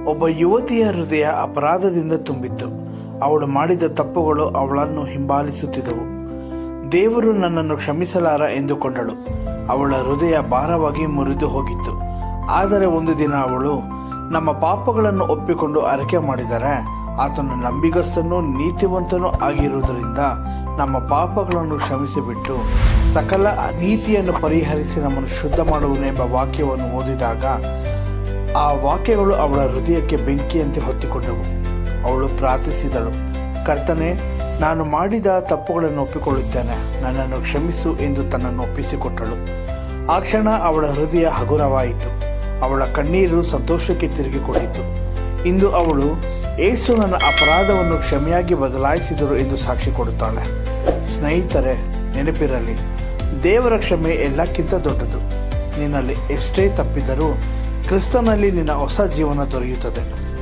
ಒಬ್ಬ ಯುವತಿಯ ಹೃದಯ ಅಪರಾಧದಿಂದ ತುಂಬಿತ್ತು. ಅವಳು ಮಾಡಿದ ತಪ್ಪುಗಳು ಅವಳನ್ನು ಹಿಂಬಾಲಿಸುತ್ತಿದ್ದವು. ದೇವರು ನನ್ನನ್ನು ಕ್ಷಮಿಸಲಾರ ಎಂದುಕೊಂಡಳು. ಅವಳ ಹೃದಯ ಭಾರವಾಗಿ ಮುರಿದು ಹೋಗಿತ್ತು. ಆದರೆ ಒಂದು ದಿನ ಅವಳು, ನಮ್ಮ ಪಾಪಗಳನ್ನು ಒಪ್ಪಿಕೊಂಡು ಅರಿಕೆ ಮಾಡಿದರೆ ಆತನು ನಂಬಿಗಸ್ತನೂ ನೀತಿವಂತನೂ ಆಗಿರುವುದರಿಂದ ನಮ್ಮ ಪಾಪಗಳನ್ನು ಕ್ಷಮಿಸಿಬಿಟ್ಟು ಸಕಲ ಅನೀತಿಯನ್ನು ಪರಿಹರಿಸಿ ನಮ್ಮನ್ನು ಶುದ್ಧ ಮಾಡುವನೆಂಬ ವಾಕ್ಯವನ್ನು ಓದಿದಾಗ ಆ ವಾಕ್ಯಗಳು ಅವಳ ಹೃದಯಕ್ಕೆ ಬೆಂಕಿಯಂತೆ ಹೊತ್ತಿಕೊಂಡವು. ಅವಳು ಪ್ರಾರ್ಥಿಸಿದಳು, ಕರ್ತನೇ, ನಾನು ಮಾಡಿದ ತಪ್ಪುಗಳನ್ನು ಒಪ್ಪಿಕೊಳ್ಳುತ್ತೇನೆ, ನನ್ನನ್ನು ಕ್ಷಮಿಸು ಎಂದು ತನ್ನನ್ನು ಒಪ್ಪಿಸಿಕೊಟ್ಟಳು. ಆ ಕ್ಷಣ ಅವಳ ಹೃದಯ ಹಗುರವಾಯಿತು. ಅವಳ ಕಣ್ಣೀರು ಸಂತೋಷಕ್ಕೆ ತಿರುಗಿಕೊಂಡಿತು. ಇಂದು ಅವಳು ಯೇಸು ನನ್ನ ಅಪರಾಧವನ್ನು ಕ್ಷಮೆಯಾಗಿ ಬದಲಾಯಿಸಿದರು ಎಂದು ಸಾಕ್ಷಿ ಕೊಡುತ್ತಾಳೆ. ಸ್ನೇಹಿತರೆ, ನೆನಪಿರಲಿ, ದೇವರ ಕ್ಷಮೆ ಎಲ್ಲಕ್ಕಿಂತ ದೊಡ್ಡದು. ನಿನ್ನಲ್ಲಿ ಎಷ್ಟೇ ತಪ್ಪಿದರೂ ಕ್ರಿಸ್ತನಲ್ಲಿ ನಿನ್ನ ಹೊಸ ಜೀವನ ದೊರೆಯುತ್ತದೆ.